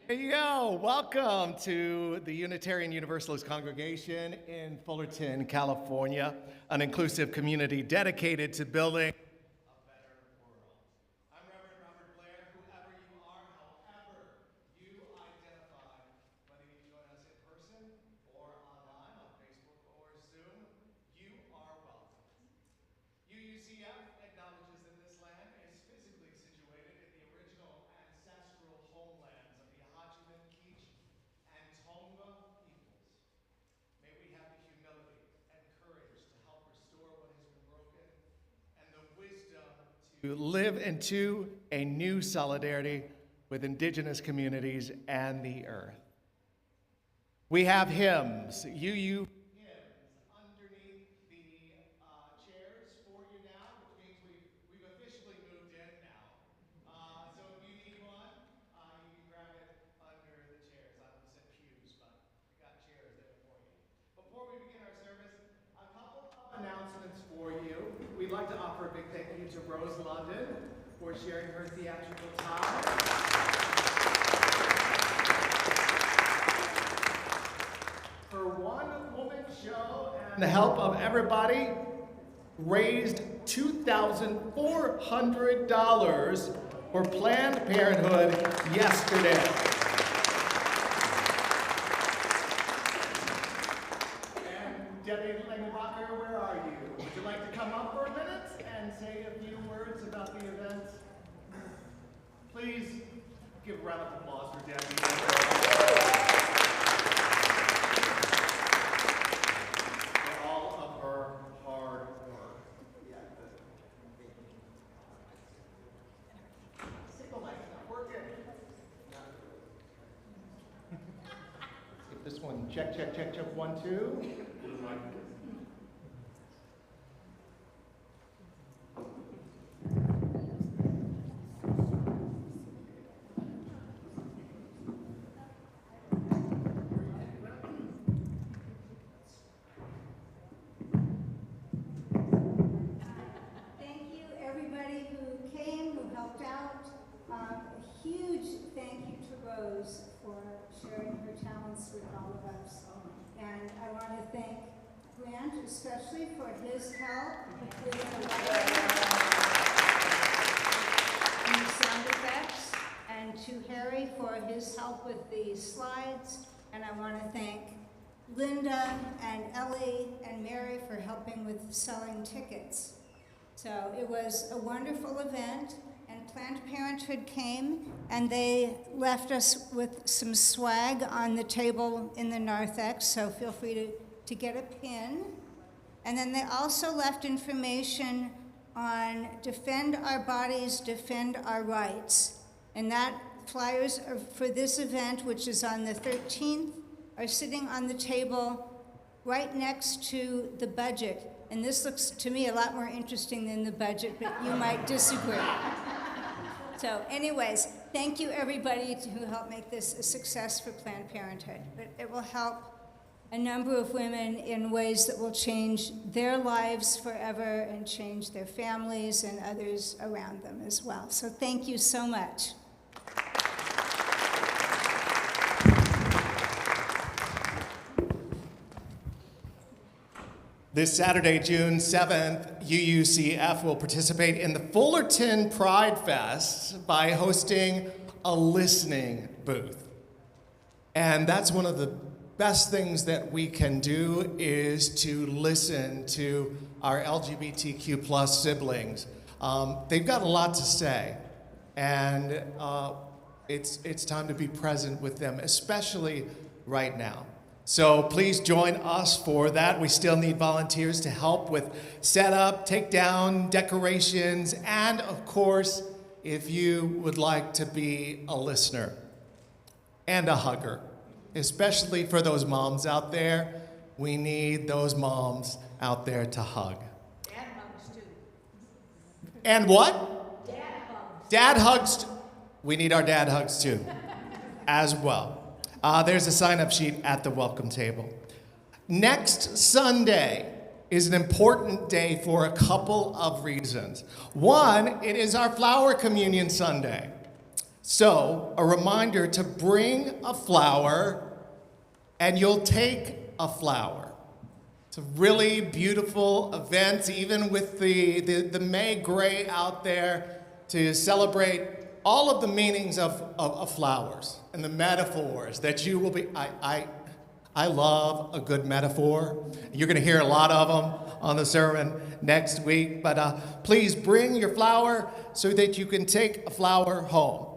There you go. Welcome to the Unitarian Universalist Congregation in Fullerton, California, an inclusive community dedicated to building a better world. I'm Reverend Robert Blair. Whoever you are, however you identify, whether you join us in person or online on Facebook or Zoom, you are welcome. UCF acknowledges that this land is physically situated in the original ancestral homelands of the Ahachiman, Kizh, and Tongva peoples. May we have the humility and courage to help restore what has been broken and the wisdom to live into a new solidarity with indigenous communities and the earth. We have hymns, hymns underneath the chairs for you now, which means we've officially moved in now. So if you need one, you can grab it under the chairs. I almost said pews, but we got chairs there for you. Before we begin our service, a couple of announcements for you. We'd like to offer a big thank you to Rose London for sharing her theatrical time. Her one-woman show and the help of everybody raised $2,400 for Planned Parenthood yesterday. And Debbie Langenbacher, where are you? Would you like to come up for a minute and say a few words about the event? Please give a round of applause for Debbie. This one, check, 1, 2. Thank you, everybody who came, who helped out. A huge thank you to Rose for sharing her talents with all of us. And I want to thank Grant especially for his help with the lighting and the sound effects, and to Harry for his help with the slides. And I want to thank Linda and Ellie and Mary for helping with selling tickets. So it was a wonderful event, and Planned Parenthood came and they left us with some swag on the table in the narthex, so feel free to get a pin. And then they also left information on Defend Our Bodies, Defend Our Rights. And that flyers are for this event, which is on the 13th, are sitting on the table right next to the budget. And this looks to me a lot more interesting than the budget, but you might disagree. So anyways, thank you everybody who helped make this a success for Planned Parenthood. But it will help a number of women in ways that will change their lives forever and change their families and others around them as well. So thank you so much. This Saturday, June 7th, UUCF will participate in the Fullerton Pride Fest by hosting a listening booth. And that's one of the best things that we can do is to listen to our LGBTQ plus siblings. They've got a lot to say, and it's time to be present with them, especially right now. So please join us for that. We still need volunteers to help with setup, takedown, decorations, and of course, if you would like to be a listener and a hugger, especially for those moms out there, we need those moms out there to hug. Dad hugs too. And what? Dad hugs. Dad hugs. We need our dad hugs too, as well. There's a sign-up sheet at the welcome table. Next Sunday is an important day for a couple of reasons. One, it is our Flower Communion Sunday. So, a reminder to bring a flower, and you'll take a flower. It's a really beautiful event, even with the May gray out there, to celebrate all of the meanings of flowers and the metaphors that you will be. I love a good metaphor. You're going to hear a lot of them on the sermon next week, but please bring your flower so that you can take a flower home.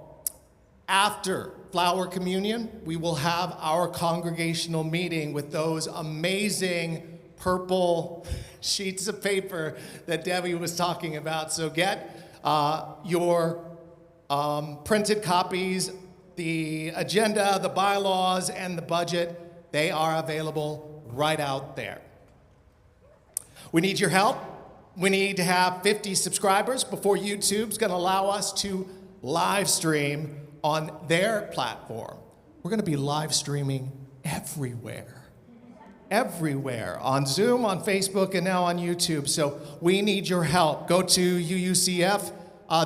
After flower communion, we will have our congregational meeting with those amazing purple sheets of paper that Debbie was talking about. So get your printed copies, the agenda, the bylaws, and the budget. They are available right out there. We need your help. We need to have 50 subscribers before YouTube's going to allow us to live stream on their platform. We're going to be live streaming everywhere. Everywhere. On Zoom, on Facebook, and now on YouTube. So we need your help. Go to UUCF,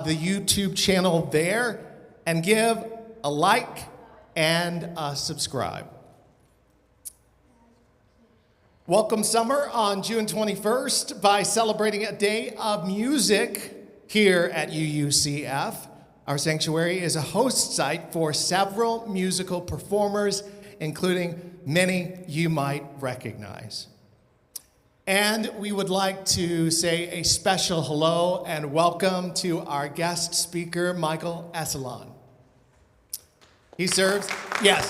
the YouTube channel there, and give a like and a subscribe. Welcome summer on June 21st by celebrating a day of music here at UUCF. Our sanctuary is a host site for several musical performers, including many you might recognize. And we would like to say a special hello and welcome to our guest speaker, Michael Eselun. He serves, yes.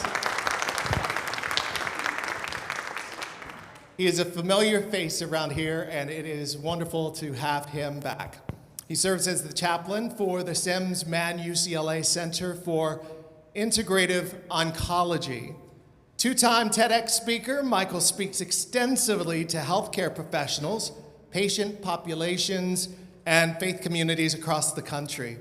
He is a familiar face around here, and it is wonderful to have him back. He serves as the chaplain for the Sims Mann UCLA Center for Integrative Oncology. Two-time TEDx speaker, Michael speaks extensively to healthcare professionals, patient populations, and faith communities across the country.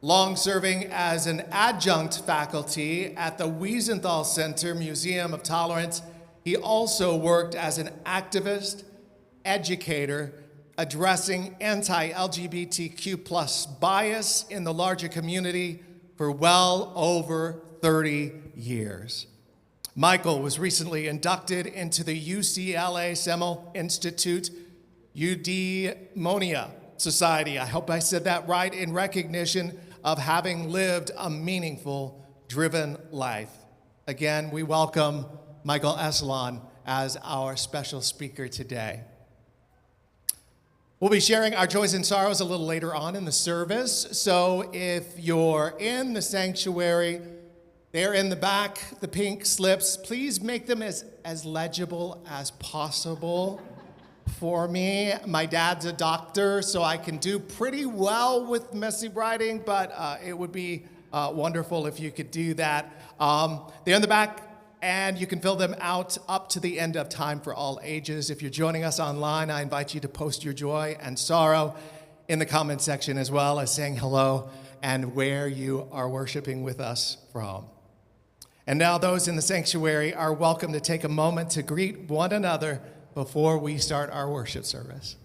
Long serving as an adjunct faculty at the Wiesenthal Center Museum of Tolerance, he also worked as an activist, educator, addressing anti-LGBTQ+ bias in the larger community for well over 30 years. Michael was recently inducted into the UCLA Semel Institute Eudaimonia Society. I hope I said that right, in recognition of having lived a meaningful, driven life. Again, we welcome Michael Eselun as our special speaker today. We'll be sharing our joys and sorrows a little later on in the service. So if you're in the sanctuary, they're in the back, the pink slips. Please make them as legible as possible for me. My dad's a doctor, so I can do pretty well with messy writing, but it would be wonderful if you could do that. They're in the back, and you can fill them out up to the end of time for all ages. If you're joining us online, I invite you to post your joy and sorrow in the comment section, as well as saying hello and where you are worshiping with us from. And now those in the sanctuary are welcome to take a moment to greet one another before we start our worship service.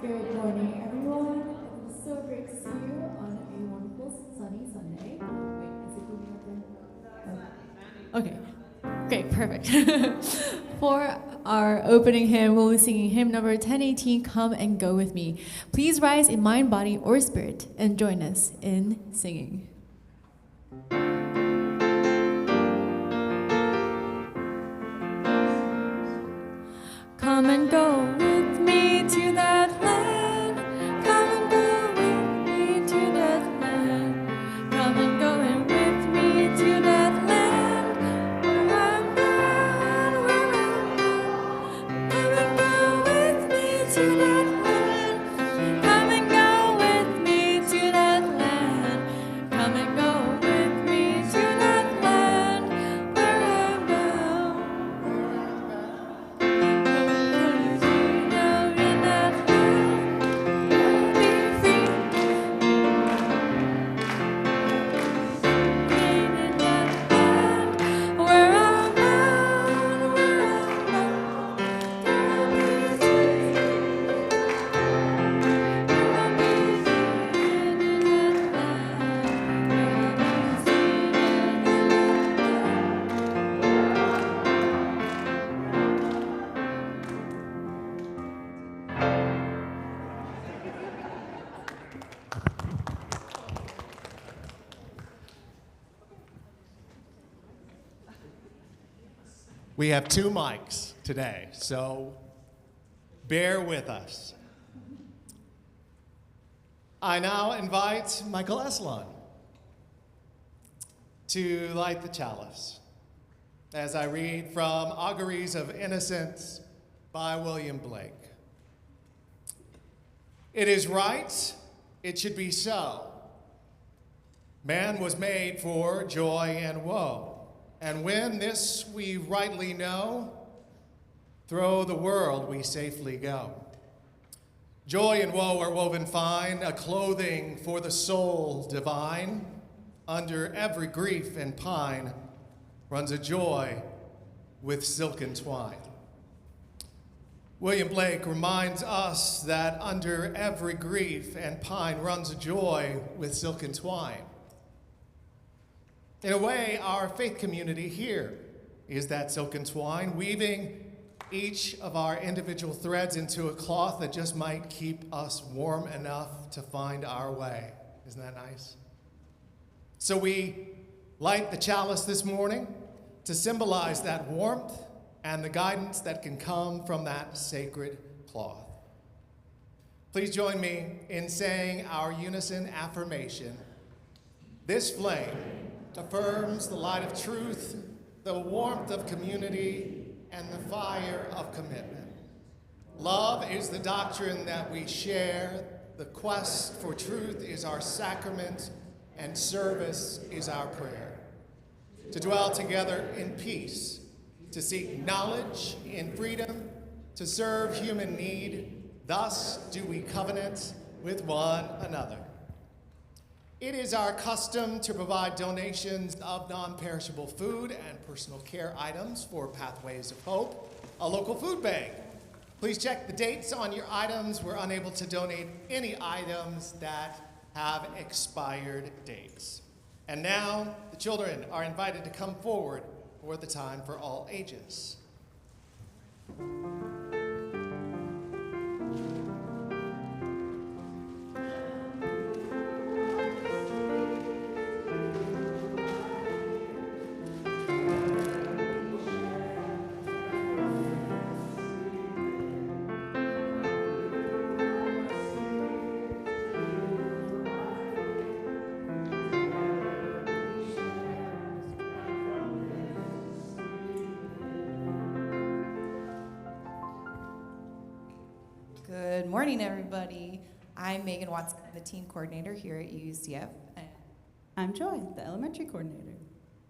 Good morning, everyone. It is so great to see you on a wonderful sunny Sunday. Wait, is it moving up there? Okay, great, perfect. For our opening hymn, we'll be singing hymn number 1018, Come and Go With Me. Please rise in mind, body, or spirit and join us in singing. Come and go with me to that land. Come and go with me to that land. Come and go and with me to that land. Where I'm gone, where I'm gone. Come and go with me to that land. Come and go with me to that land. Come and go with me to that land. Where I'm gone. We have 2 mics today, so bear with us. I now invite Michael Eselun to light the chalice as I read from Auguries of Innocence by William Blake. It is right, it should be so. Man was made for joy and woe. And when this we rightly know, through the world we safely go. Joy and woe are woven fine, a clothing for the soul divine. Under every grief and pine runs a joy with silken twine. William Blake reminds us that under every grief and pine runs a joy with silken twine. In a way, our faith community here is that silken twine, weaving each of our individual threads into a cloth that just might keep us warm enough to find our way. Isn't that nice? So we light the chalice this morning to symbolize that warmth and the guidance that can come from that sacred cloth. Please join me in saying our unison affirmation. This flame affirms the light of truth, the warmth of community, and the fire of commitment. Love is the doctrine that we share, the quest for truth is our sacrament, and service is our prayer. To dwell together in peace, to seek knowledge in freedom, to serve human need, thus do we covenant with one another. It is our custom to provide donations of non-perishable food and personal care items for Pathways of Hope, a local food bank. Please check the dates on your items. We're unable to donate any items that have expired dates. And now, the children are invited to come forward for the time for all ages. Good morning, everybody. I'm Megan Watson, the teen coordinator here at UCF. I'm Joy, the elementary coordinator.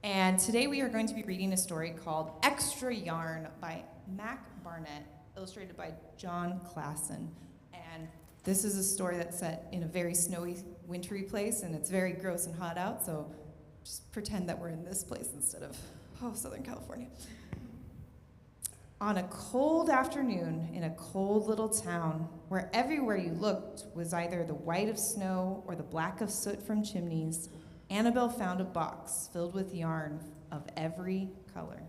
And today we are going to be reading a story called Extra Yarn by Mac Barnett, illustrated by John Klassen. And this is a story that's set in a very snowy, wintry place, and it's very gross and hot out, so just pretend that we're in this place instead of, Southern California. On a cold afternoon in a cold little town where everywhere you looked was either the white of snow or the black of soot from chimneys, Annabelle found a box filled with yarn of every color.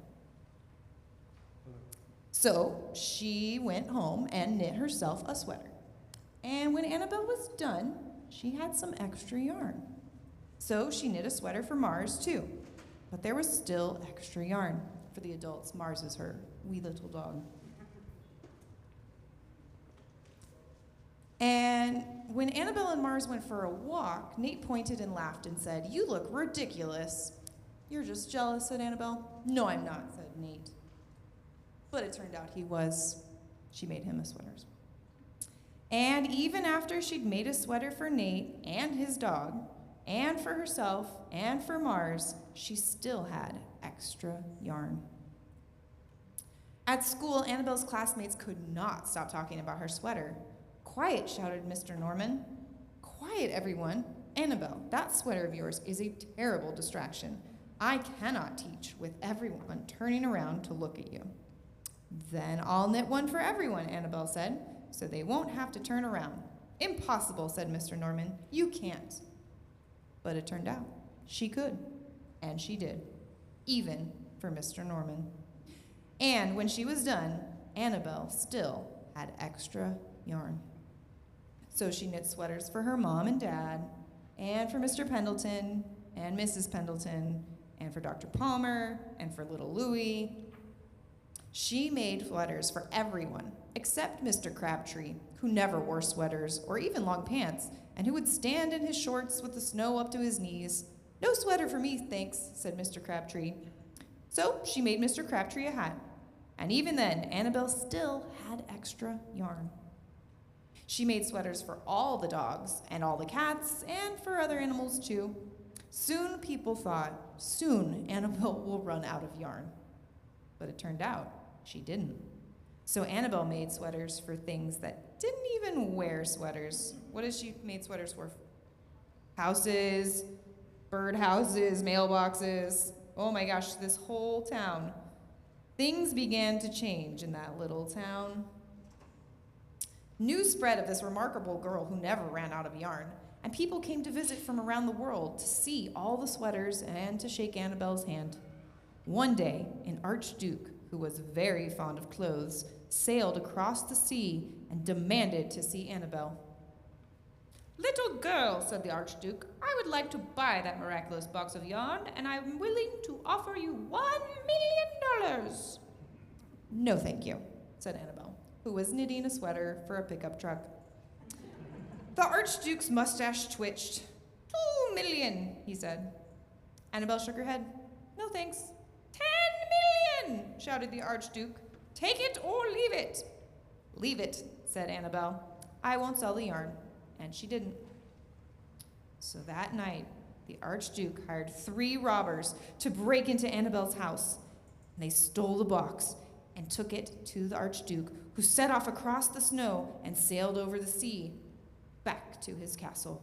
So she went home and knit herself a sweater. And when Annabelle was done, she had some extra yarn. So she knit a sweater for Mars too, but there was still extra yarn. For the adults, Mars is her wee little dog. And when Annabelle and Mars went for a walk, Nate pointed and laughed and said, "You look ridiculous." "You're just jealous," said Annabelle. "No, I'm not," said Nate. But it turned out he was. She made him a sweater. And even after she'd made a sweater for Nate and his dog, and for herself and for Mars, she still had extra yarn. At school, Annabelle's classmates could not stop talking about her sweater. "Quiet," shouted Mr. Norman. "Quiet, everyone. Annabelle, that sweater of yours is a terrible distraction. I cannot teach with everyone turning around to look at you." "Then I'll knit one for everyone," Annabelle said, "so they won't have to turn around." "Impossible," said Mr. Norman. "You can't." But it turned out she could, and she did, even for Mr. Norman. And when she was done, Annabelle still had extra yarn. So she knit sweaters for her mom and dad, and for Mr. Pendleton, and Mrs. Pendleton, and for Dr. Palmer, and for little Louie. She made sweaters for everyone, except Mr. Crabtree, who never wore sweaters or even long pants, and who would stand in his shorts with the snow up to his knees. "No sweater for me, thanks," said Mr. Crabtree. So she made Mr. Crabtree a hat. And even then, Annabelle still had extra yarn. She made sweaters for all the dogs and all the cats and for other animals too. Soon people thought, soon Annabelle will run out of yarn. But it turned out she didn't. So Annabelle made sweaters for things that didn't even wear sweaters. What has she made sweaters for? Houses, bird houses, mailboxes. Oh my gosh, this whole town. Things began to change in that little town. News spread of this remarkable girl who never ran out of yarn, and people came to visit from around the world to see all the sweaters and to shake Annabelle's hand. One day, an archduke, who was very fond of clothes, sailed across the sea and demanded to see Annabelle. "Little girl," said the archduke, "I would like to buy that miraculous box of yarn, and I am willing to offer you $1,000,000. "No, thank you," said Annabelle, who was knitting a sweater for a pickup truck. The archduke's mustache twitched. $2,000,000, he said. Annabelle shook her head. "No, thanks." $10,000,000, shouted the archduke. "Take it or leave it." "Leave it," said Annabelle. "I won't sell the yarn." And she didn't. So that night, the archduke hired 3 robbers to break into Annabelle's house. And they stole the box and took it to the archduke, who set off across the snow and sailed over the sea back to his castle.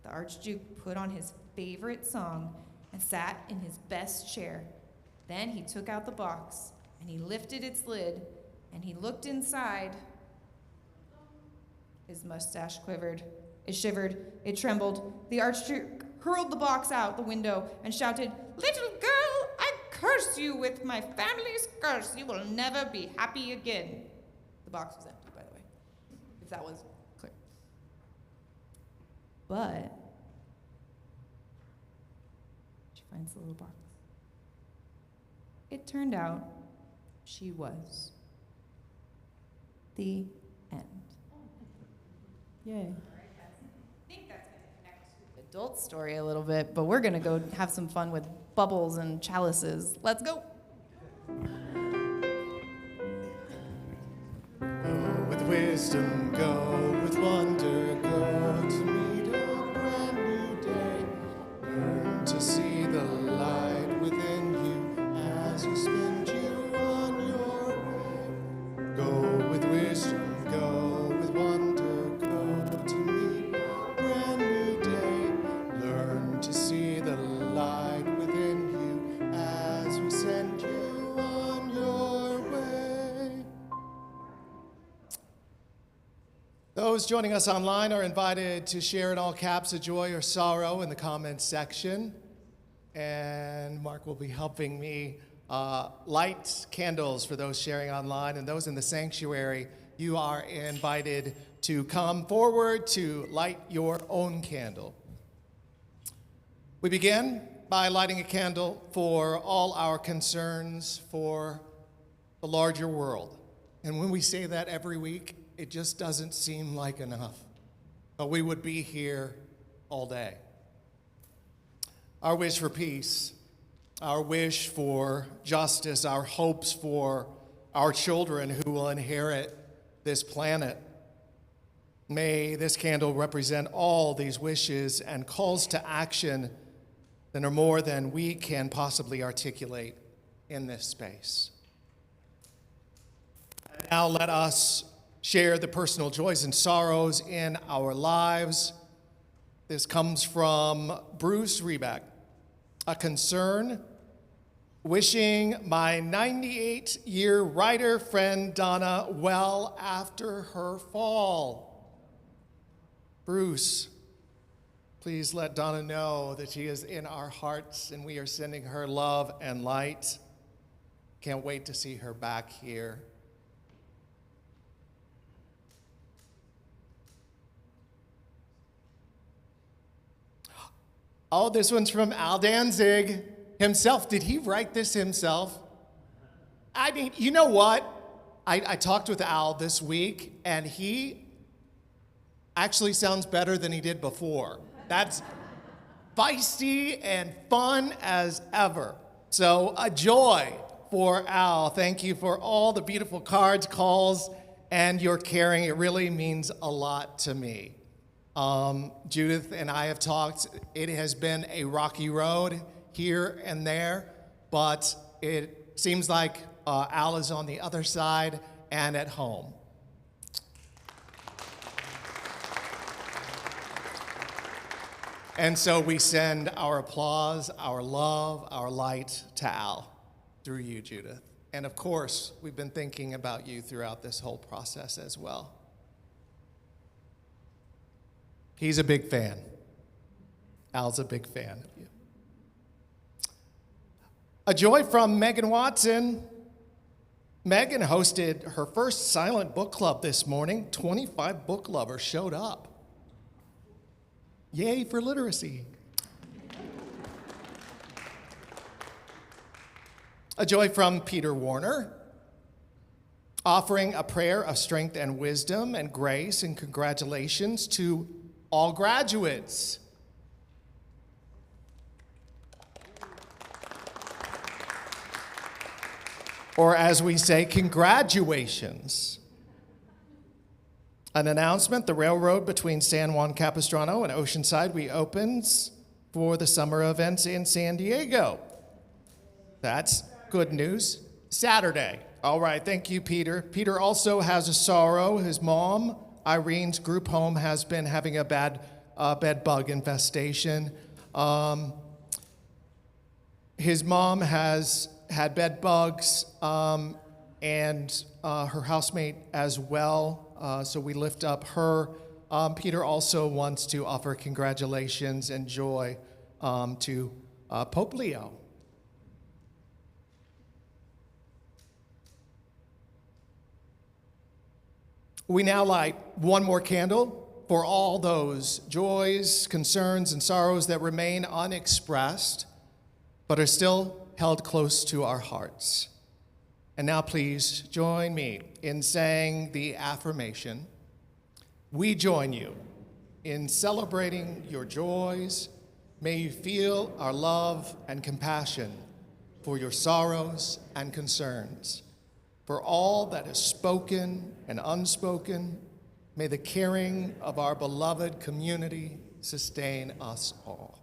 The archduke put on his favorite song and sat in his best chair. Then he took out the box and he lifted its lid and he looked inside. His mustache quivered. It shivered. It trembled. The archduke hurled the box out the window and shouted, "Little girl, I curse you with my family's curse. You will never be happy again." The box was empty, by the way, if that was clear. But she finds the little box. It turned out she was. The end. Yay. I think that's going to connect to the adult story a little bit, but we're going to go have some fun with bubbles and chalices. Let's go. Go with wisdom, go with wonder, go to meet a brand new day. Learn to see the light within you as you spend you on your way. Go with wisdom, go with wonder, go to meet a brand new day. Learn to see the light within you as we send you on your way. Those joining us online are invited to share in all caps of joy or sorrow in the comments section. And Mark will be helping me light candles for those sharing online, and those in the sanctuary, you are invited to come forward to light your own candle. We begin by lighting a candle for all our concerns for the larger world. And when we say that every week, it just doesn't seem like enough. But we would be here all day. Our wish for peace, our wish for justice, our hopes for our children who will inherit this planet. May this candle represent all these wishes and calls to action that are more than we can possibly articulate in this space. And now let us share the personal joys and sorrows in our lives. This comes from Bruce Reback, a concern wishing my 98-year rider friend Donna well after her fall. Bruce, please let Donna know that she is in our hearts and we are sending her love and light. Can't wait to see her back here. Oh, this one's from Al Danzig himself. Did he write this himself? I mean, you know what? I talked with Al this week, and he actually sounds better than he did before. That's feisty and fun as ever. So a joy for Al. Thank you for all the beautiful cards, calls, and your caring. It really means a lot to me. Judith and I have talked. It has been a rocky road here and there, but it seems like Al is on the other side and at home. And so we send our applause, our love, our light to Al through you, Judith. And of course, we've been thinking about you throughout this whole process as well. He's a big fan. Al's a big fan of you. A joy from Megan Watson. Megan hosted her first silent book club this morning. 25 book lovers showed up. Yay for literacy. A joy from Peter Warner, offering a prayer of strength and wisdom and grace and congratulations to all graduates. Or as we say, congratulations. An announcement, the railroad between San Juan Capistrano and Oceanside reopens for the summer events in San Diego. That's good news. Saturday. All right, thank you, Peter. Peter also has a sorrow. His mom, Irene's group home, has been having a bad bed bug infestation. His mom has had bed bugs and her housemate as well, so we lift up her. Peter also wants to offer congratulations and joy to Pope Leo. We now light one more candle for all those joys, concerns, and sorrows that remain unexpressed, but are still held close to our hearts. And now please join me in saying the affirmation. We join you in celebrating your joys. May you feel our love and compassion for your sorrows and concerns. For all that is spoken and unspoken, may the caring of our beloved community sustain us all.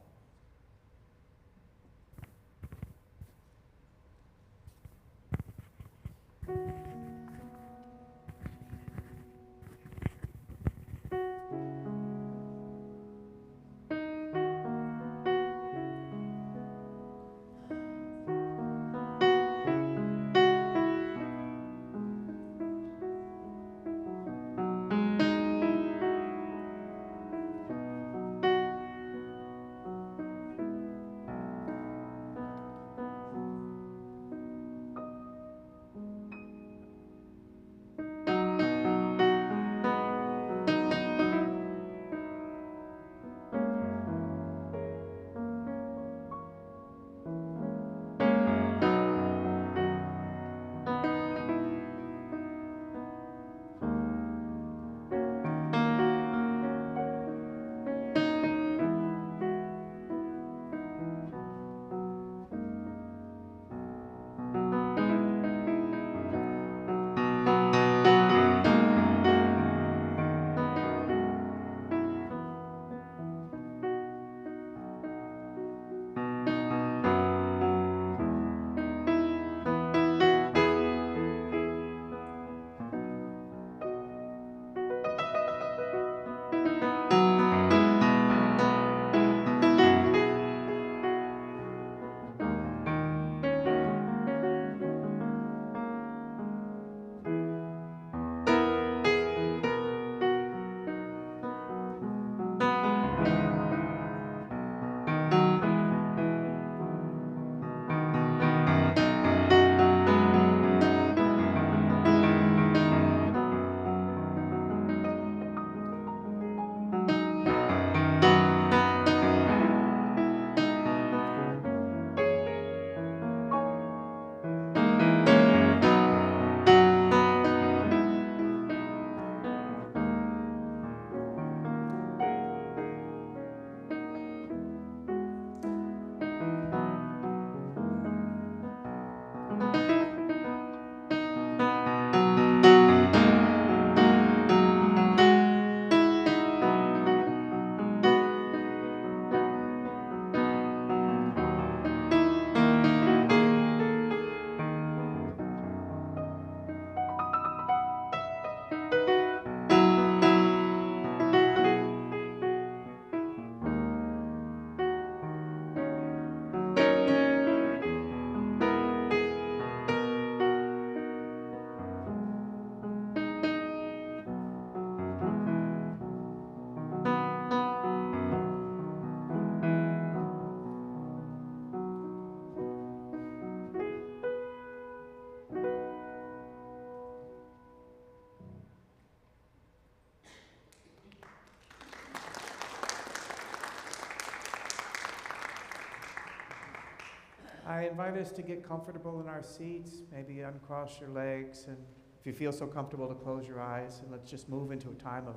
I invite us to get comfortable in our seats, maybe uncross your legs, and if you feel so comfortable to close your eyes, and let's just move into a time of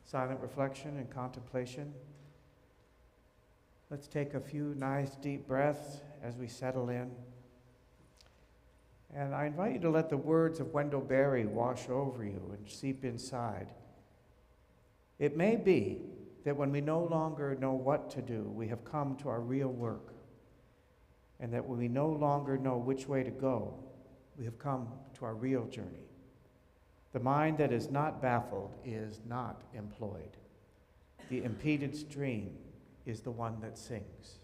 silent reflection and contemplation. Let's take a few nice deep breaths as we settle in. And I invite you to let the words of Wendell Berry wash over you and seep inside. It may be that when we no longer know what to do, we have come to our real work. And that when we no longer know which way to go, we have come to our real journey. The mind that is not baffled is not employed. The impeded stream is the one that sings.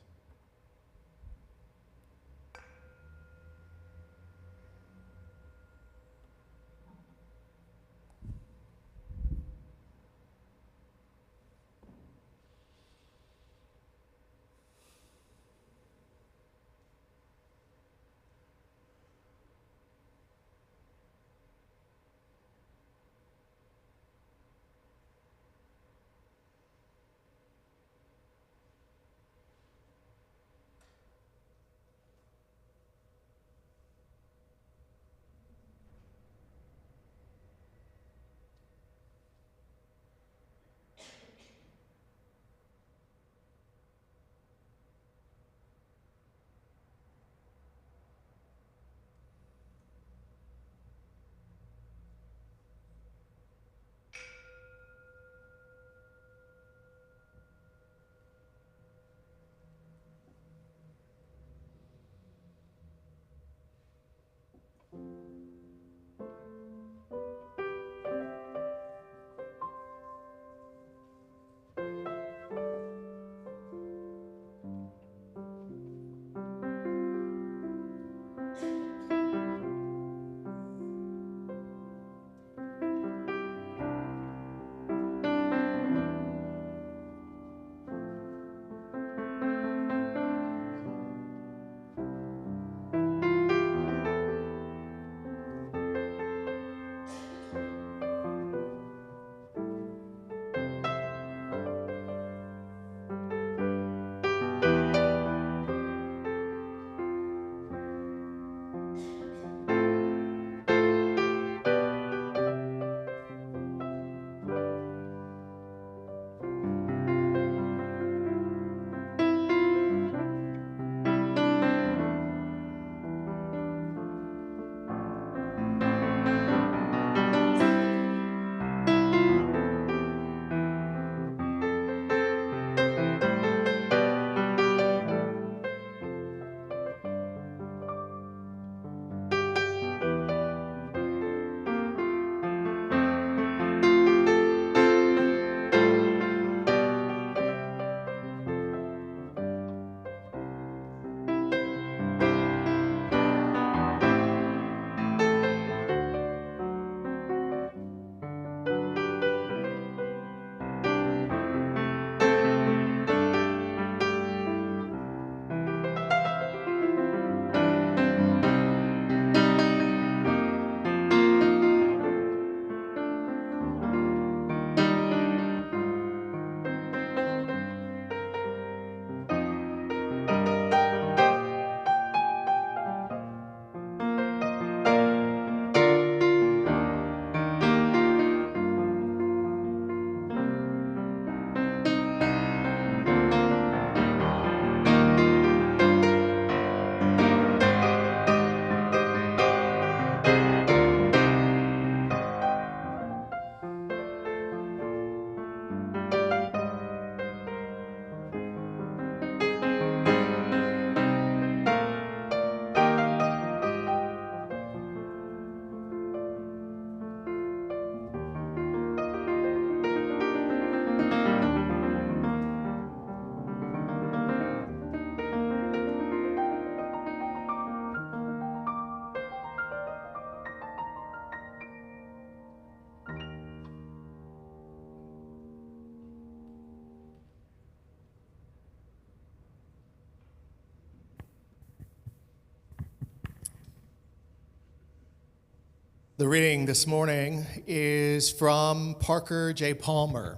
The reading this morning is from Parker J. Palmer.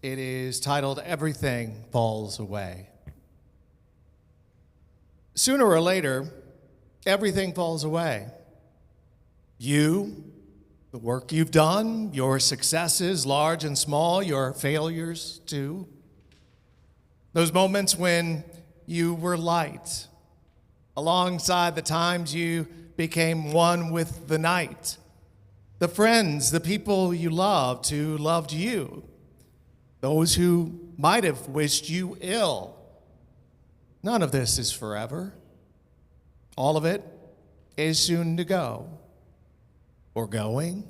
It is titled, Everything Falls Away. sooner or later, everything falls away. You, the work you've done, your successes, large and small, your failures too. Those moments when you were light, alongside the times you became one with the night. The friends, the people you loved who loved you, those who might have wished you ill. None of this is forever. All of it is soon to go, or going,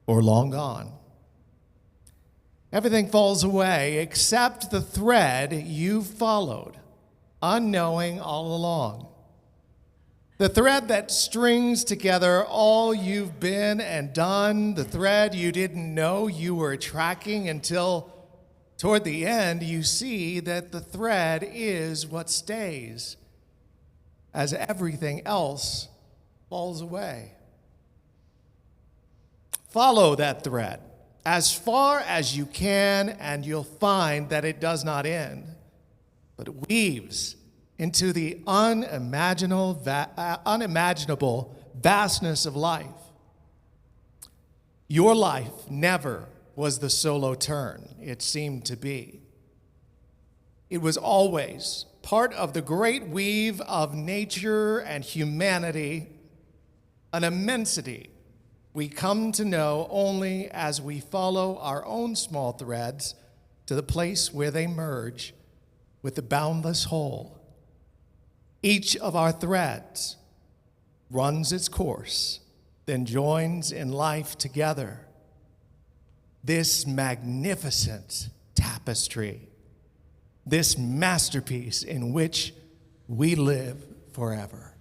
or long gone. Everything falls away except the thread you followed, unknowing all along. The thread that strings together all you've been and done, the thread you didn't know you were tracking until toward the end you see that the thread is what stays as everything else falls away. Follow that thread as far as you can, and you'll find that it does not end, but it weaves into the unimaginable vastness of life. Your life never was the solo turn it seemed to be. It was always part of the great weave of nature and humanity, an immensity we come to know only as we follow our own small threads to the place where they merge with the boundless whole. Each of our threads runs its course, then joins in life together. This magnificent tapestry, this masterpiece in which we live forever.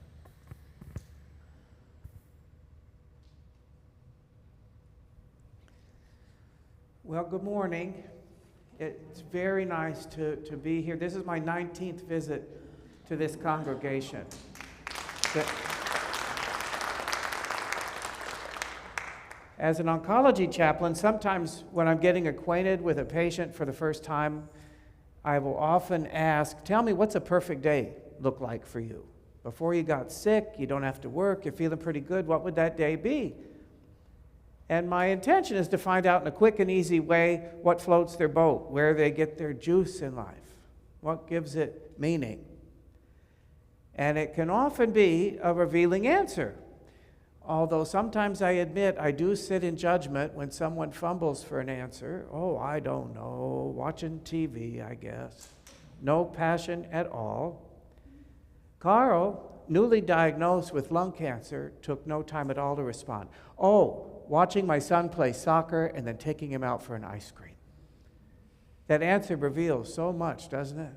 Well, good morning. It's very nice to be here. This is my 19th visit to this congregation. As an oncology chaplain, sometimes when I'm getting acquainted with a patient for the first time, I will often ask, tell me, what's a perfect day look like for you? Before you got sick, you don't have to work, you're feeling pretty good, what would that day be? And my intention is to find out in a quick and easy way what floats their boat, where they get their juice in life, what gives it meaning. And it can often be a revealing answer. Although sometimes I admit I do sit in judgment when someone fumbles for an answer. Oh, I don't know, watching TV, I guess. No passion at all. Carl, newly diagnosed with lung cancer, took no time at all to respond. Oh, watching my son play soccer and then taking him out for an ice cream. That answer reveals so much, doesn't it?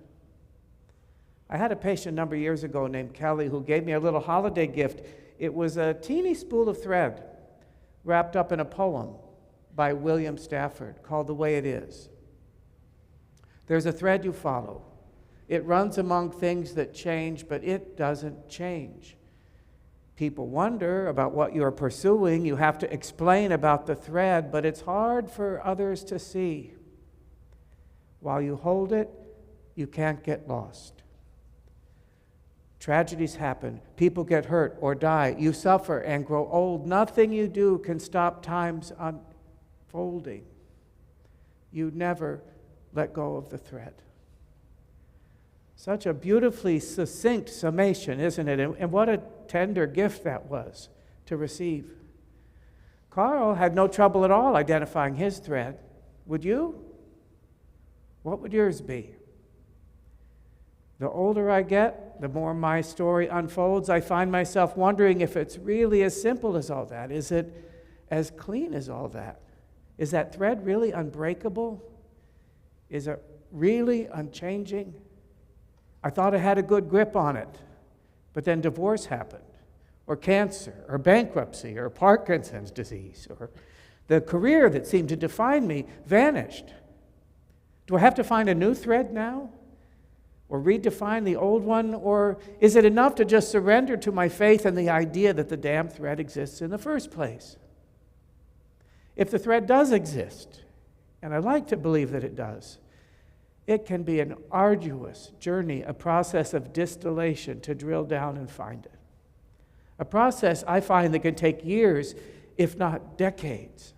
I had a patient a number of years ago named Kelly who gave me a little holiday gift. It was a teeny spool of thread wrapped up in a poem by William Stafford called The Way It Is. There's a thread you follow. It runs among things that change, but it doesn't change. People wonder about what you're pursuing. You have to explain about the thread, but it's hard for others to see. While you hold it, you can't get lost. Tragedies happen. People get hurt or die. You suffer and grow old. Nothing you do can stop time's unfolding. You never let go of the thread. Such a beautifully succinct summation, isn't it? And what a tender gift that was to receive. Carl had no trouble at all identifying his thread. Would you? What would yours be? The older I get, the more my story unfolds. I find myself wondering if it's really as simple as all that. Is it as clean as all that? Is that thread really unbreakable? Is it really unchanging? I thought I had a good grip on it, but then divorce happened, or cancer, or bankruptcy, or Parkinson's disease, or the career that seemed to define me vanished. Do I have to find a new thread now? Or redefine the old one? Or is it enough to just surrender to my faith and the idea that the damn thread exists in the first place? If the thread does exist, and I like to believe that it does, It can be an arduous journey, a process of distillation to drill down and find it. A process I find that can take years, if not decades.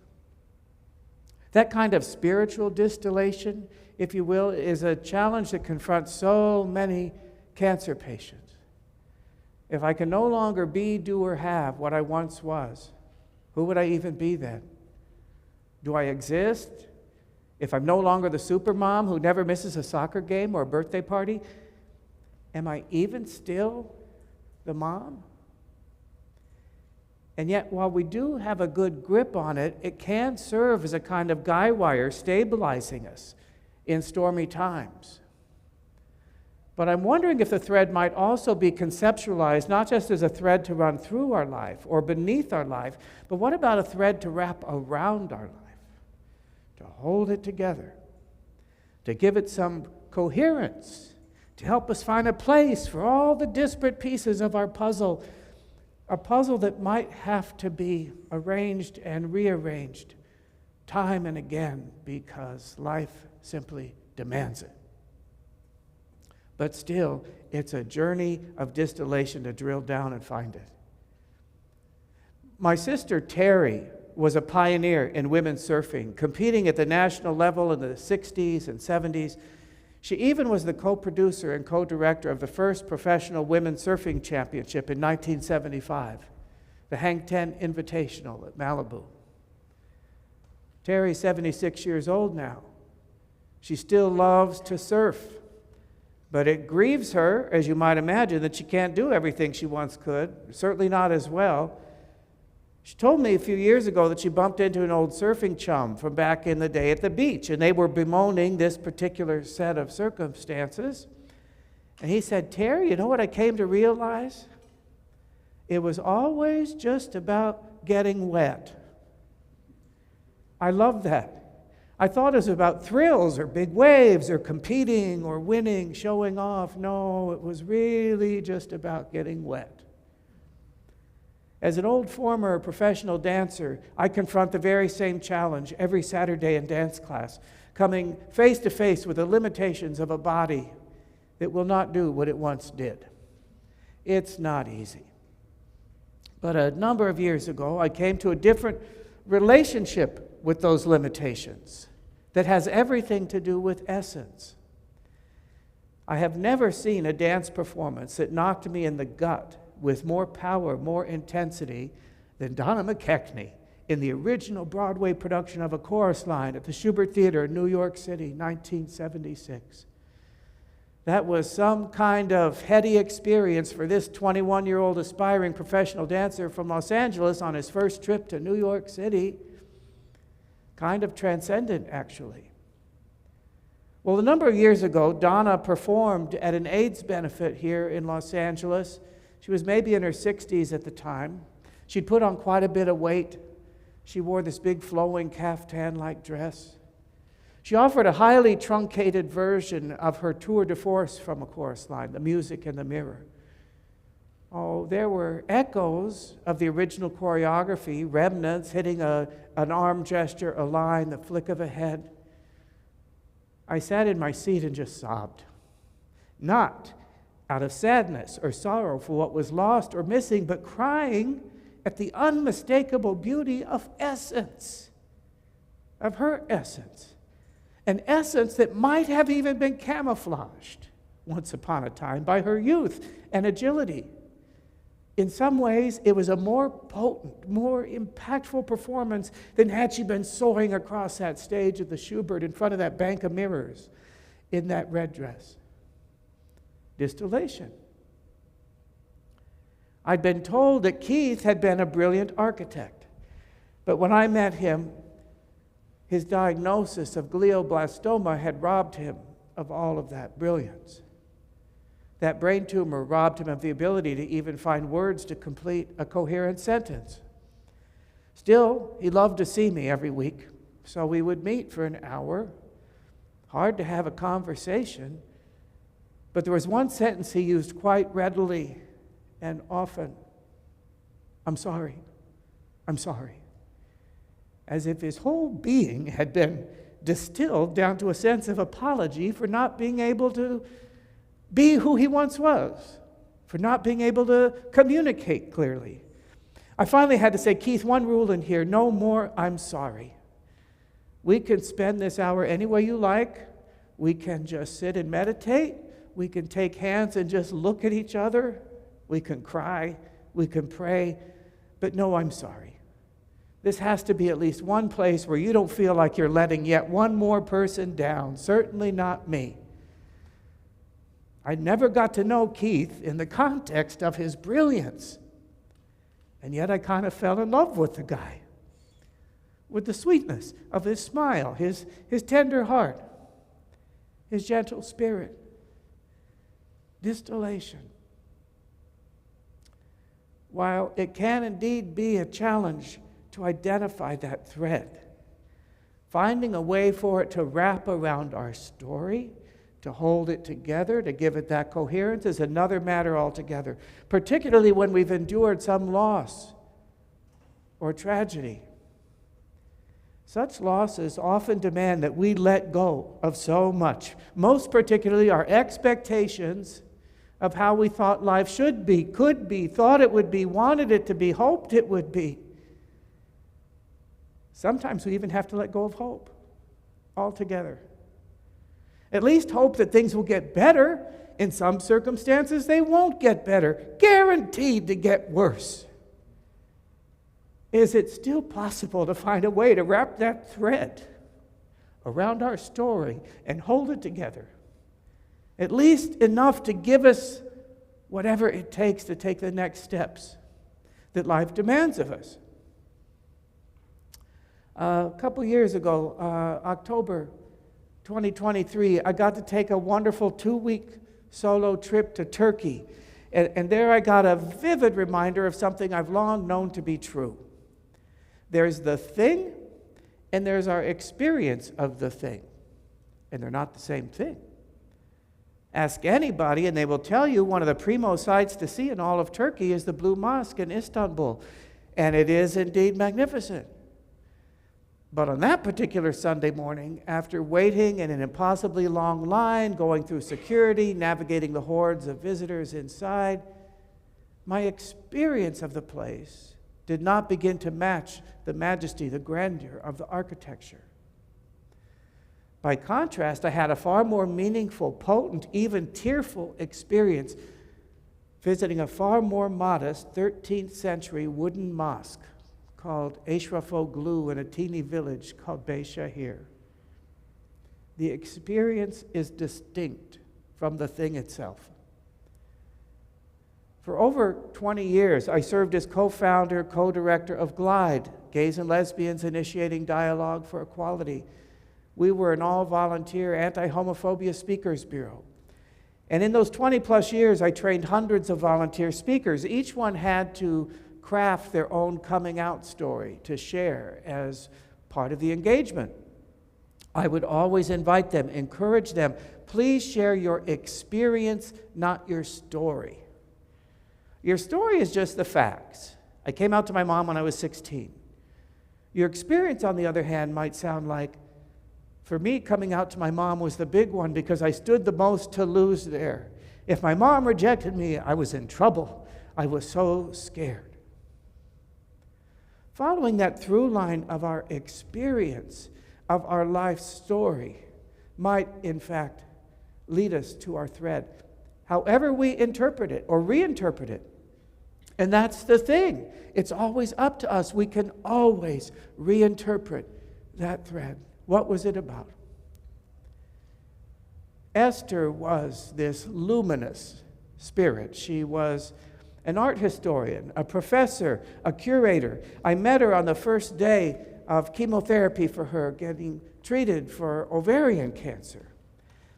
That kind of spiritual distillation, if you will, is a challenge that confronts so many cancer patients. If I can no longer be, do, or have what I once was, who would I even be then? Do I exist? If I'm no longer the supermom who never misses a soccer game or a birthday party, am I even still the mom? And yet, while we do have a good grip on it, it can serve as a kind of guy wire stabilizing us in stormy times. But I'm wondering if the thread might also be conceptualized not just as a thread to run through our life or beneath our life, but what about a thread to wrap around our life, to hold it together, to give it some coherence, to help us find a place for all the disparate pieces of our puzzle, a puzzle that might have to be arranged and rearranged time and again because life simply demands it. But still, it's a journey of distillation to drill down and find it. My sister Terry was a pioneer in women's surfing, competing at the national level in the 60s and 70s. She even was the co-producer and co-director of the first professional women's surfing championship in 1975, the Hang Ten Invitational at Malibu. Terry's 76 years old now. She still loves to surf, but it grieves her, as you might imagine, that she can't do everything she once could, certainly not as well. She told me a few years ago that she bumped into an old surfing chum from back in the day at the beach, and they were bemoaning this particular set of circumstances. And he said, "Terry, you know what I came to realize? It was always just about getting wet." I love that. I thought it was about thrills or big waves or competing or winning, showing off. No, it was really just about getting wet. As an old former professional dancer, I confront the very same challenge every Saturday in dance class, coming face to face with the limitations of a body that will not do what it once did. It's not easy. But a number of years ago, I came to a different relationship with those limitations that has everything to do with essence. I have never seen a dance performance that knocked me in the gut with more power, more intensity than Donna McKechnie in the original Broadway production of A Chorus Line at the Shubert Theater in New York City, 1976. That was some kind of heady experience for this 21-year-old aspiring professional dancer from Los Angeles on his first trip to New York City. Kind of transcendent, actually. Well, a number of years ago, Donna performed at an AIDS benefit here in Los Angeles. She was maybe in her 60s at the time. She'd put on quite a bit of weight. She wore this big flowing caftan-like dress. She offered a highly truncated version of her tour de force from A Chorus Line, The Music in the Mirror. Oh, there were echoes of the original choreography, remnants hitting an arm gesture, a line, the flick of a head. I sat in my seat and just sobbed. Not out of sadness or sorrow for what was lost or missing, but crying at the unmistakable beauty of essence, of her essence. An essence that might have even been camouflaged once upon a time by her youth and agility. In some ways, it was a more potent, more impactful performance than had she been soaring across that stage at the Shubert in front of that bank of mirrors in that red dress. Distillation. I'd been told that Keith had been a brilliant architect, but when I met him, his diagnosis of glioblastoma had robbed him of all of that brilliance. That brain tumor robbed him of the ability to even find words to complete a coherent sentence. Still, he loved to see me every week, so we would meet for an hour. Hard to have a conversation, but there was one sentence he used quite readily and often. "I'm sorry. I'm sorry." As if his whole being had been distilled down to a sense of apology for not being able to be who he once was, for not being able to communicate clearly. I finally had to say, Keith, one rule in here: no more "I'm sorry." We can spend this hour any way you like. We can just sit and meditate. We can take hands and just look at each other. We can cry. We can pray. But no, I'm sorry. This has to be at least one place where you don't feel like you're letting yet one more person down. Certainly not me. I never got to know Keith in the context of his brilliance. And yet I kind of fell in love with the guy, with the sweetness of his smile, his tender heart, his gentle spirit, distillation. While it can indeed be a challenge to identify that thread, finding a way for it to wrap around our story, to hold it together, to give it that coherence is another matter altogether, particularly when we've endured some loss or tragedy. Such losses often demand that we let go of so much, most particularly our expectations of how we thought life should be, could be, thought it would be, wanted it to be, hoped it would be. Sometimes we even have to let go of hope altogether. At least hope that things will get better. In some circumstances, they won't get better, guaranteed to get worse. Is it still possible to find a way to wrap that thread around our story and hold it together? At least enough to give us whatever it takes to take the next steps that life demands of us. A couple years ago, October 2023, I got to take a wonderful 2-week solo trip to Turkey. And there I got a vivid reminder of something I've long known to be true. There's the thing, and there's our experience of the thing. And they're not the same thing. Ask anybody, and they will tell you one of the primo sights to see in all of Turkey is the Blue Mosque in Istanbul. And it is indeed magnificent. But on that particular Sunday morning, after waiting in an impossibly long line, going through security, navigating the hordes of visitors inside, my experience of the place did not begin to match the majesty, the grandeur of the architecture. By contrast, I had a far more meaningful, potent, even tearful experience visiting a far more modest 13th century wooden mosque called Ashrafoglu in a teeny village called Beyshahir. The experience is distinct from the thing itself. For over 20 years, I served as co-founder, co-director of GLIDE, Gays and Lesbians Initiating Dialogue for Equality. We were an all-volunteer anti-homophobia speakers bureau. And in those 20-plus years, I trained hundreds of volunteer speakers. Each one had to craft their own coming out story to share as part of the engagement. I would always invite them, encourage them, please share your experience, not your story. Your story is just the facts. I came out to my mom when I was 16. Your experience, on the other hand, might sound like, for me, coming out to my mom was the big one because I stood the most to lose there. If my mom rejected me, I was in trouble. I was so scared. Following that through line of our experience, of our life story, might, in fact, lead us to our thread, however we interpret it or reinterpret it. And that's the thing. It's always up to us. We can always reinterpret that thread. What was it about? Esther was this luminous spirit. She was an art historian, a professor, a curator. I met her on the first day of chemotherapy for her getting treated for ovarian cancer.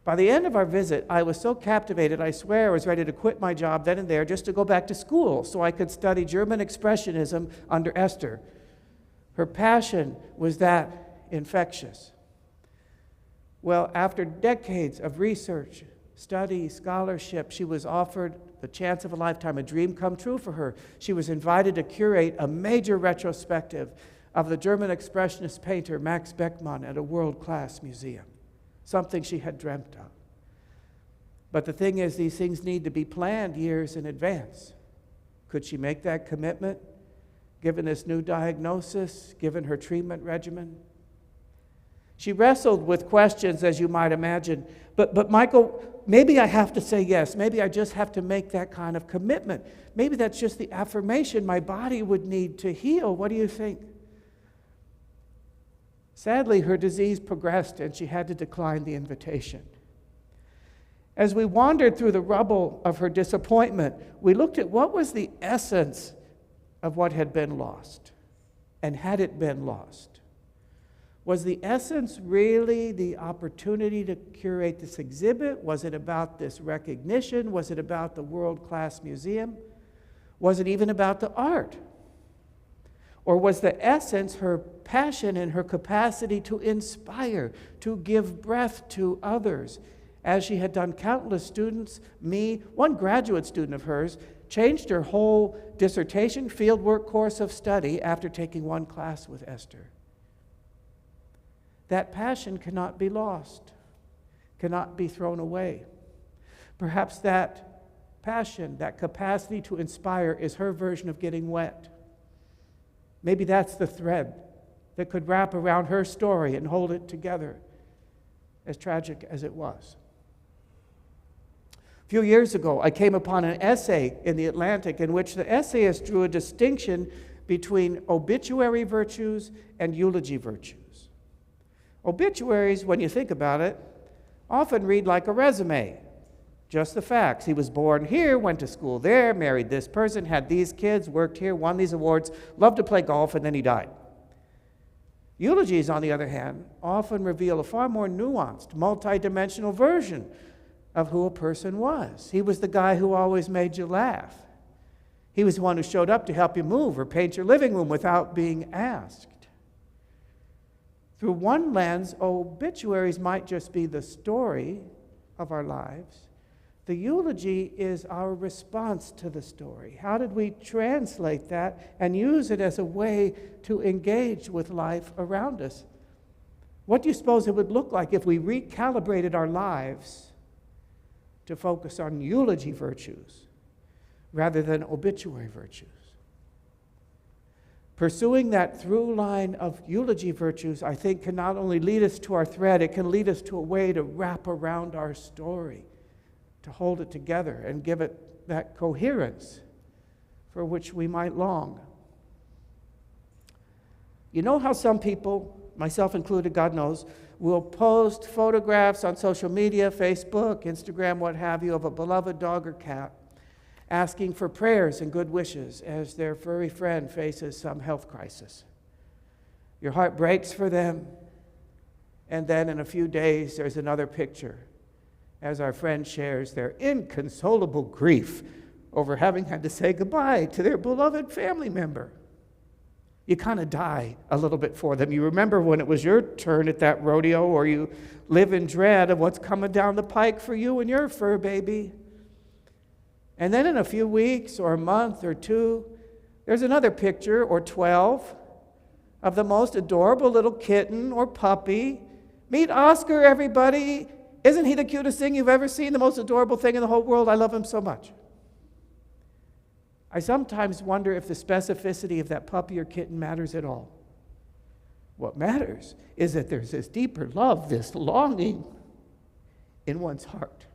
By the end of our visit, I was so captivated, I swear I was ready to quit my job then and there just to go back to school so I could study German Expressionism under Esther. Her passion was that infectious. Well, after decades of research, study, scholarship, she was offered the chance of a lifetime, a dream come true for her. She was invited to curate a major retrospective of the German expressionist painter Max Beckmann at a world-class museum, something she had dreamt of. But the thing is, these things need to be planned years in advance. Could she make that commitment, given this new diagnosis, given her treatment regimen? She wrestled with questions, as you might imagine. But Michael, maybe I have to say yes. Maybe I just have to make that kind of commitment. Maybe that's just the affirmation my body would need to heal. What do you think? Sadly, her disease progressed and she had to decline the invitation. As we wandered through the rubble of her disappointment, we looked at what was the essence of what had been lost. And had it been lost? Was the essence really the opportunity to curate this exhibit? Was it about this recognition? Was it about the world-class museum? Was it even about the art? Or was the essence her passion and her capacity to inspire, to give breath to others, as she had done countless students, me, one graduate student of hers, changed her whole dissertation fieldwork course of study after taking one class with Esther. That passion cannot be lost, cannot be thrown away. Perhaps that passion, that capacity to inspire, is her version of getting wet. Maybe that's the thread that could wrap around her story and hold it together, as tragic as it was. A few years ago, I came upon an essay in The Atlantic in which the essayist drew a distinction between obituary virtues and eulogy virtues. Obituaries, when you think about it, often read like a resume. Just the facts. He was born here, went to school there, married this person, had these kids, worked here, won these awards, loved to play golf, and then he died. Eulogies, on the other hand, often reveal a far more nuanced, multidimensional version of who a person was. He was the guy who always made you laugh. He was the one who showed up to help you move or paint your living room without being asked. Through one lens, obituaries might just be the story of our lives. The eulogy is our response to the story. How did we translate that and use it as a way to engage with life around us? What do you suppose it would look like if we recalibrated our lives to focus on eulogy virtues rather than obituary virtues? Pursuing that through line of eulogy virtues, I think, can not only lead us to our thread, it can lead us to a way to wrap around our story, to hold it together and give it that coherence for which we might long. You know how some people, myself included, God knows, will post photographs on social media, Facebook, Instagram, what have you, of a beloved dog or cat, asking for prayers and good wishes as their furry friend faces some health crisis. Your heart breaks for them, and then in a few days there's another picture as our friend shares their inconsolable grief over having had to say goodbye to their beloved family member. You kind of die a little bit for them. You remember when it was your turn at that rodeo, or you live in dread of what's coming down the pike for you and your fur baby. And then in a few weeks or a month or two, there's another picture, or 12, of the most adorable little kitten or puppy. Meet Oscar, everybody. Isn't he the cutest thing you've ever seen? The most adorable thing in the whole world. I love him so much. I sometimes wonder if the specificity of that puppy or kitten matters at all. What matters is that there's this deeper love, this longing in one's heart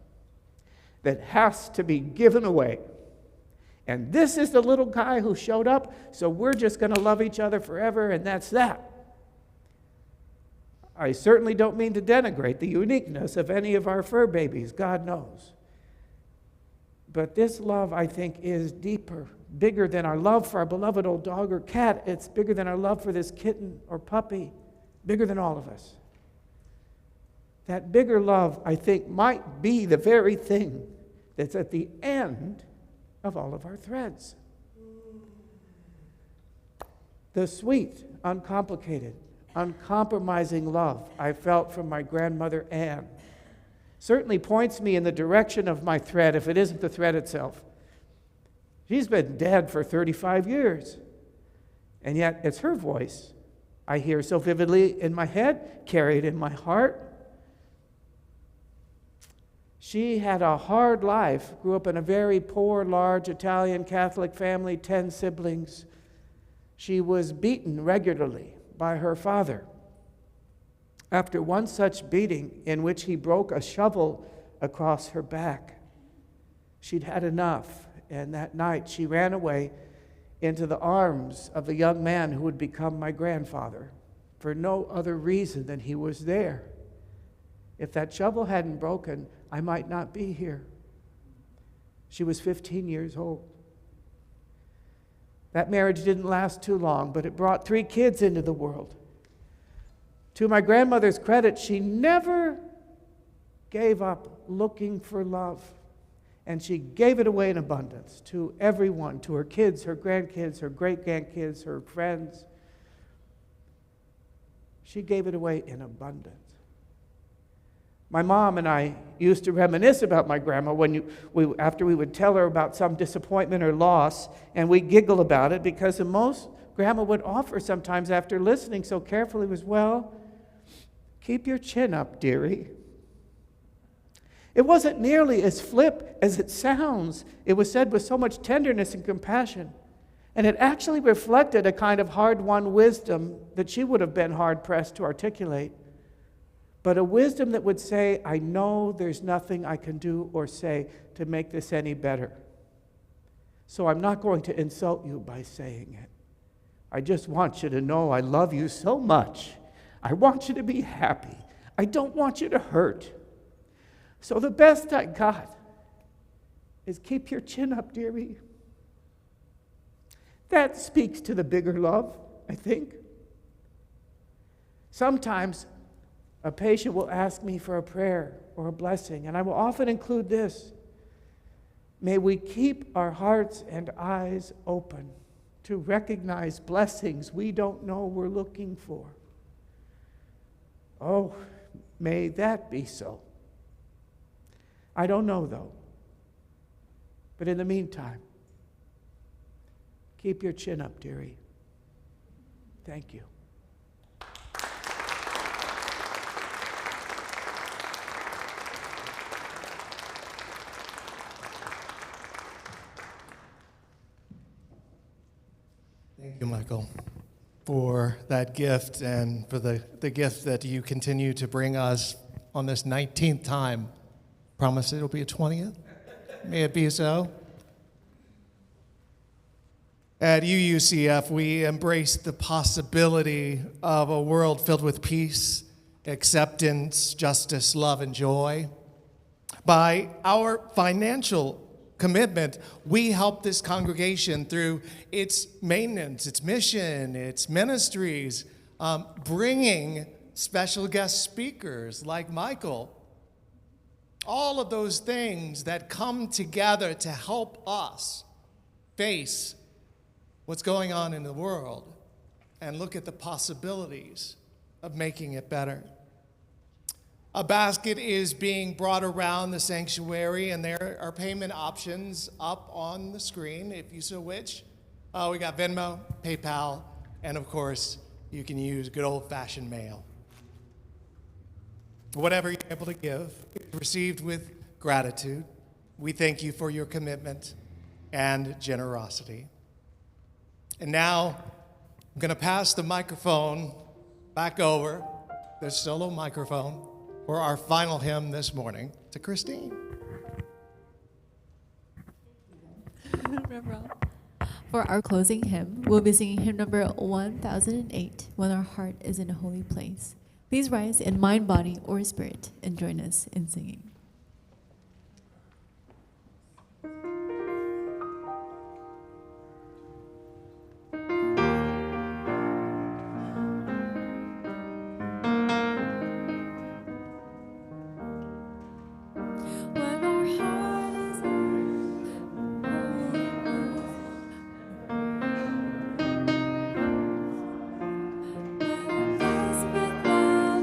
that has to be given away. And this is the little guy who showed up, so we're just going to love each other forever, and that's that. I certainly don't mean to denigrate the uniqueness of any of our fur babies, God knows. But this love, I think, is deeper, bigger than our love for our beloved old dog or cat. It's bigger than our love for this kitten or puppy, bigger than all of us. That bigger love, I think, might be the very thing that's at the end of all of our threads. The sweet, uncomplicated, uncompromising love I felt from my grandmother Anne certainly points me in the direction of my thread, if it isn't the thread itself. She's been dead for 35 years, and yet it's her voice I hear so vividly in my head, carried in my heart. She had a hard life, grew up in a very poor, large Italian Catholic family, 10 siblings. She was beaten regularly by her father. After one such beating in which he broke a shovel across her back, she'd had enough, and that night she ran away into the arms of the young man who would become my grandfather for no other reason than he was there. If that shovel hadn't broken, I might not be here. She was 15 years old. That marriage didn't last too long, but it brought 3 kids into the world. To my grandmother's credit, she never gave up looking for love. And she gave it away in abundance to everyone, to her kids, her grandkids, her great-grandkids, her friends. She gave it away in abundance. My mom and I used to reminisce about my grandma after we would tell her about some disappointment or loss, and we'd giggle about it because the most Grandma would offer sometimes after listening so carefully was, well, keep your chin up, dearie. It wasn't nearly as flip as it sounds. It was said with so much tenderness and compassion. And it actually reflected a kind of hard-won wisdom that she would have been hard-pressed to articulate. But a wisdom that would say, I know there's nothing I can do or say to make this any better. So I'm not going to insult you by saying it. I just want you to know I love you so much. I want you to be happy. I don't want you to hurt. So the best I got is keep your chin up, dearie. That speaks to the bigger love, I think. Sometimes a patient will ask me for a prayer or a blessing, and I will often include this. May we keep our hearts and eyes open to recognize blessings we don't know we're looking for. Oh, may that be so. I don't know, though. But in the meantime, keep your chin up, dearie. Thank you. Thank you, Michael, for that gift and for the gift that you continue to bring us on this 19th time. Promise it'll be a 20th? May it be so. At UUCF, we embrace the possibility of a world filled with peace, acceptance, justice, love, and joy. By our financial commitment, we help this congregation through its maintenance, its mission, its ministries, bringing special guest speakers like Michael. All of those things that come together to help us face what's going on in the world and look at the possibilities of making it better. A basket is being brought around the sanctuary, and there are payment options up on the screen if you so wish. We got Venmo, PayPal, and of course, you can use good old-fashioned mail. Whatever you're able to give is received with gratitude. We thank you for your commitment and generosity. And now, I'm going to pass the microphone back over, the solo microphone, for our final hymn this morning to Christine. For our closing hymn, we'll be singing hymn number 1008, When Our Heart is in a Holy Place. Please rise in mind, body, or spirit and join us in singing. When our heart is filled with love,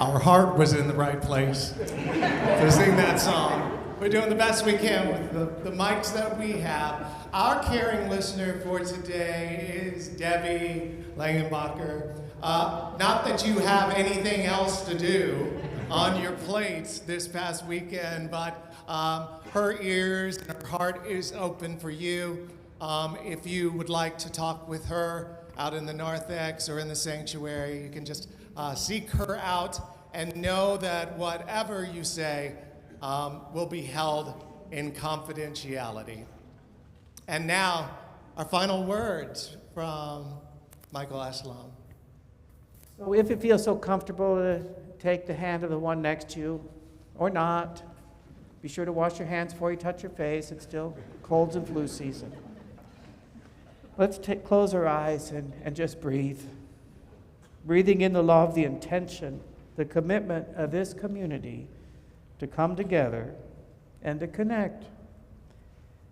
our heart was in the right place to sing that song. We're doing the best we can with the mics that we have. Our caring listener for today is Debbie Langenbacher. Not that you have anything else to do on your plates this past weekend, but her ears and her heart is open for you. If you would like to talk with her out in the narthex or in the sanctuary, you can just seek her out and know that whatever you say will be held in confidentiality. And now, our final words from Michael Eselun. So if it feels so comfortable to take the hand of the one next to you, or not, be sure to wash your hands before you touch your face. It's still colds and flu season. Let's close our eyes and just breathe. Breathing in the love, the intention, the commitment of this community to come together and to connect.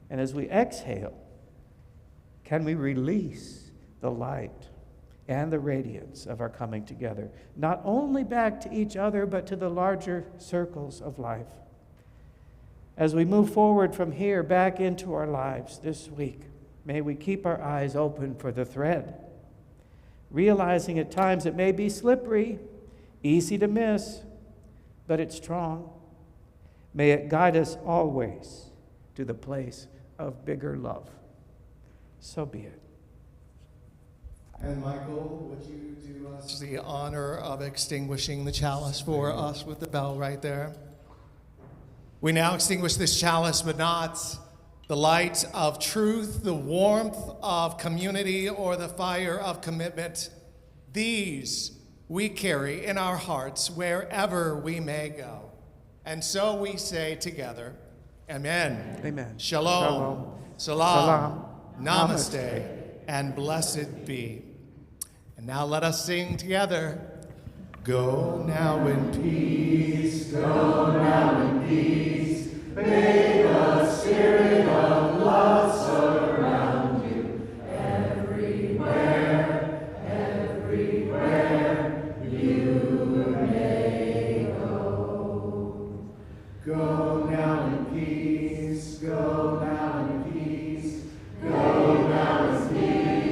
And as we exhale, can we release the light and the radiance of our coming together, not only back to each other, but to the larger circles of life. As we move forward from here back into our lives this week, may we keep our eyes open for the thread, realizing at times it may be slippery, easy to miss, but it's strong. May it guide us always to the place of bigger love. So be it. And Michael, would you do us the honor of extinguishing the chalice for us with the bell right there? We now extinguish this chalice, but not the light of truth, the warmth of community, or the fire of commitment. These we carry in our hearts wherever we may go. And so we say together, Amen. Amen. Shalom. Salam. Namaste. And blessed be. And now let us sing together. Go now in peace, go now in peace. May the spirit of love surround you everywhere, everywhere you may go. Go now in peace, go now in peace, go now in peace.